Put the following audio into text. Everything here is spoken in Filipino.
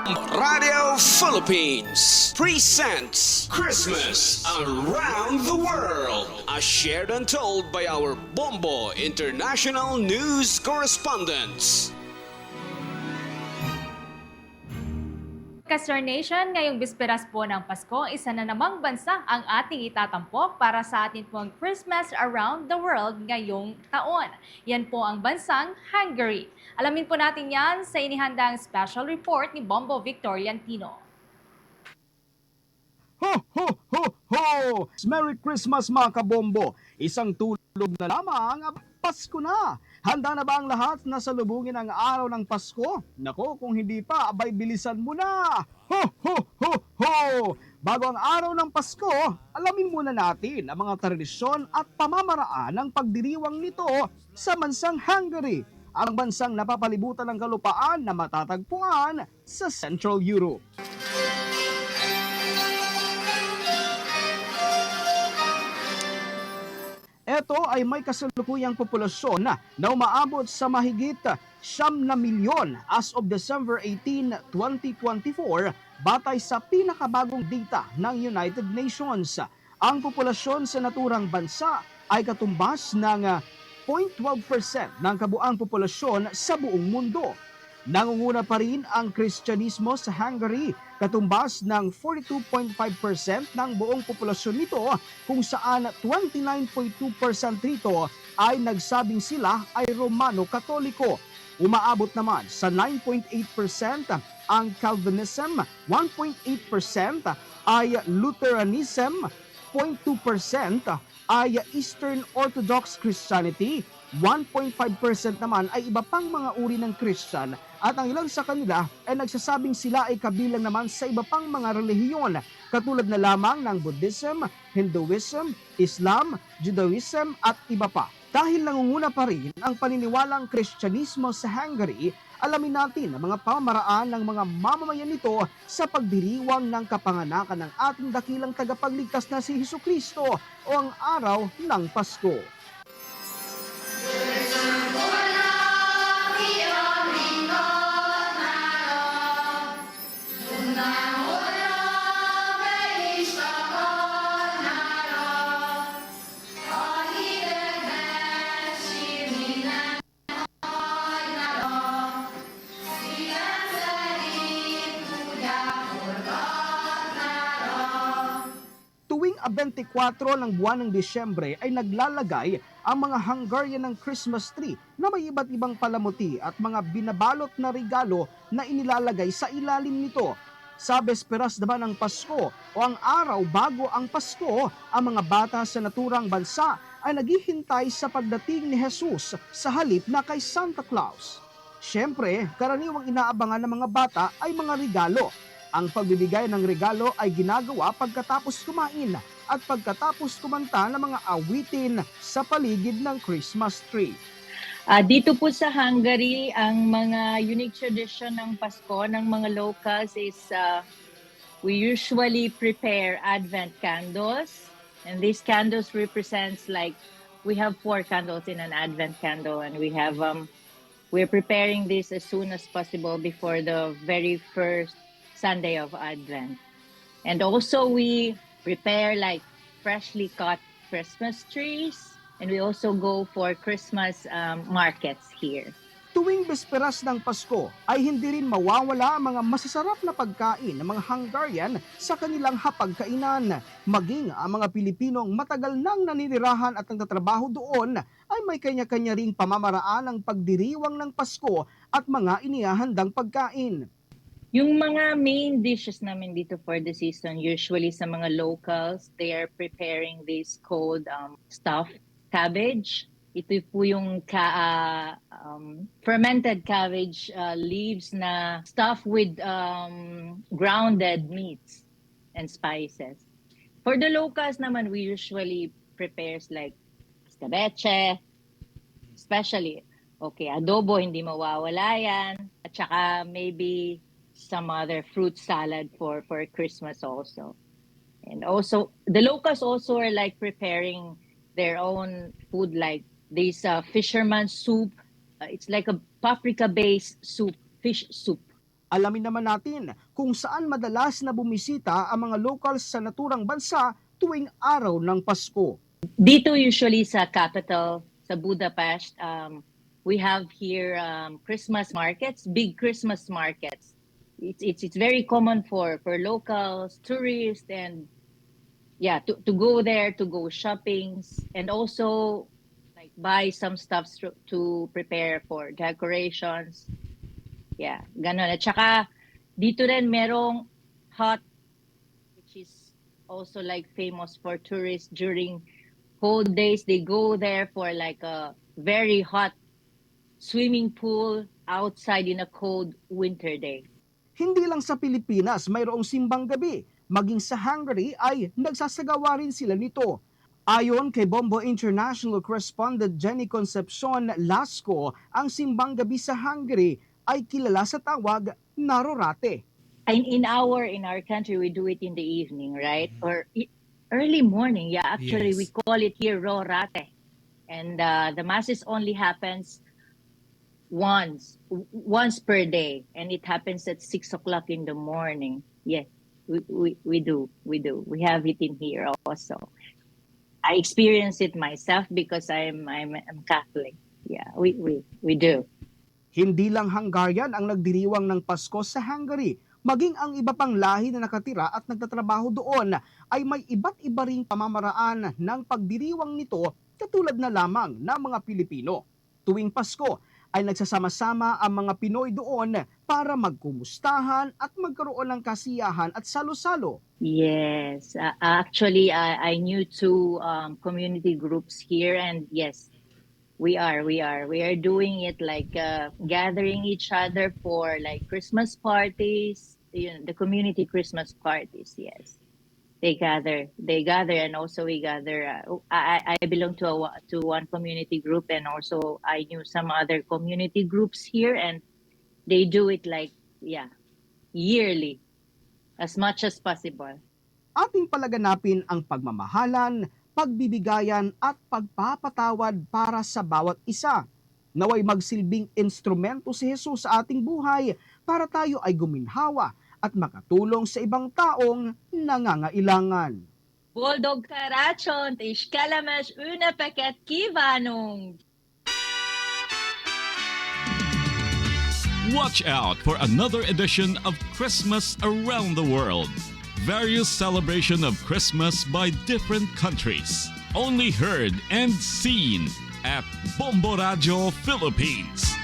Radio Philippines presents Christmas Around the World, as shared and told by our Bombo International News Correspondents. Kastar Nation, ngayong bisperas po ng Pasko, isa na namang bansa ang ating itatampok para sa atin pong Christmas Around the World ngayong taon. Yan po ang bansang Hungary. Alamin po natin yan sa inihandang special report ni Bombo Victoriantino. Ho, ho, ho, ho! Merry Christmas mga kabombo! Isang tulog na lamang, Pasko na! Handa na ba ang lahat na salubungin ang araw ng Pasko? Nako, kung hindi pa, abay bilisan mo na! Ho, ho, ho, ho! Bago ang araw ng Pasko, alamin muna natin ang mga tradisyon at pamamaraan ng pagdiriwang nito sa bansang Hungary, ang bansang napapalibutan ng kalupaan na matatagpuan sa Central Europe. Ito ay may kasalukuyang populasyon na umaabot sa mahigit 9 milyon as of December 18, 2024 batay sa pinakabagong data ng United Nations. Ang populasyon sa naturang bansa ay katumbas ng 0.12% ng kabuang populasyon sa buong mundo. Nangunguna pa rin ang Kristyanismo sa Hungary, katumbas ng 42.5% ng buong populasyon nito, kung saan 29.2% rito ay nagsabing sila ay Romano-Katoliko. Umaabot naman sa 9.8% ang Calvinism, 1.8% ay Lutheranism, 0.2% ay Eastern Orthodox Christianity, 1.5% naman ay iba pang mga uri ng Christian, at ang ilan sa kanila ay nagsasabing sila ay kabilang naman sa iba pang mga relihiyon katulad na lamang ng Buddhism, Hinduism, Islam, Judaism at iba pa. Dahil nangunguna pa rin ang paniniwalang Kristyanismo sa Hungary, alamin natin ang mga pamamaraan ng mga mamamayan nito sa pagdiriwang ng kapanganakan ng ating dakilang tagapagligtas na si Hesukristo o ang araw ng Pasko. Tuwing 24 ng buwan ng Disyembre ay naglalagay ang mga Hungarian ng Christmas tree na may iba't ibang palamuti at mga binabalot na regalo na inilalagay sa ilalim nito. Sa besperas naman ng Pasko o ang araw bago ang Pasko, ang mga bata sa naturang bansa ay naghihintay sa pagdating ni Jesus sa halip na kay Santa Claus. Siyempre, karaniwang inaabangan ng mga bata ay mga regalo. Ang pagbibigay ng regalo ay ginagawa pagkatapos kumain at pagkatapos kumanta ng mga awitin sa paligid ng Christmas tree. Dito po sa Hungary, ang mga unique tradition ng Pasko ng mga locals is we usually prepare Advent candles. And these candles represents like, we have 4 candles in an Advent candle, and we're preparing this as soon as possible before the very first Sunday of Advent. And also we prepare like freshly cut Christmas trees, and we also go for Christmas markets here. Tuwing besperas ng Pasko ay hindi rin mawawala ang mga masasarap na pagkain ng mga Hungarian sa kanilang hapagkainan. Maging ang mga Pilipinong matagal nang naninirahan at nagtatrabaho doon ay may kanya-kanya ring pamamaraan ng pagdiriwang ng Pasko at mga inihahandang pagkain. Yung mga main dishes namin dito for the season, usually sa mga locals, they are preparing this called stuffed cabbage. Ito po yung fermented cabbage leaves na stuffed with grounded meats and spices. For the locals naman, we usually prepares like escabeche, especially, okay, adobo, hindi mawawala yan. At saka maybe some other fruit salad for Christmas also. And also, the locals also are like preparing their own food, like this fisherman soup. It's like a paprika-based soup, fish soup. Alamin naman natin kung saan madalas na bumisita ang mga locals sa naturang bansa tuwing araw ng Pasko. Dito usually sa capital, sa Budapest, we have here Christmas markets, big Christmas markets. It's very common for locals, tourists, and to go there, to go shoppings, and also like buy some stuff to prepare for decorations. Yeah, ganun. At saka dito rin merong hot, which is also like famous for tourists during cold days. They go there for like a very hot swimming pool outside in a cold winter day. Hindi lang sa Pilipinas mayroong simbang gabi, maging sa Hungary ay nagsasagawa rin sila nito. Ayon kay Bombo International Correspondent Jenny Concepcion Lasco, ang simbang gabi sa Hungary ay kilala sa tawag na rorate. In our country, we do it in the evening, right? Or early morning. Yeah, actually, we call it here rorate. And the masses only happens once per day. And it happens at 6 o'clock in the morning. Yes, we do. We have it in here also. I experience it myself because I'm Catholic. Yeah, we do. Hindi lang Hungarian ang nagdiriwang ng Pasko sa Hungary, maging ang iba pang lahi na nakatira at nagtatrabaho doon ay may iba't iba ring pamamaraan ng pagdiriwang nito katulad na lamang ng mga Pilipino. Tuwing Pasko ay nagsasama-sama ang mga Pinoy doon para magkumustahan at magkaroon ng kasiyahan at salo-salo. Yes, actually I knew two community groups here, and yes, we are doing it like gathering each other for like Christmas parties, the community Christmas parties. Yes, they gather, and also we gather. I belong to one community group, and also I knew some other community groups here, and they do it like yearly, as much as possible. Ating palaganapin ang pagmamahalan, pagbibigayan at pagpapatawad para sa bawat isa. Naway magsilbing instrumento si Jesus sa ating buhay para tayo ay guminhawa at makatulong sa ibang taong nangangailangan. Boldog karachon, és kellemes ünnepeket kívánunk! Watch out for another edition of Christmas Around the World. Various celebration of Christmas by different countries. Only heard and seen at Bombo Radio Philippines.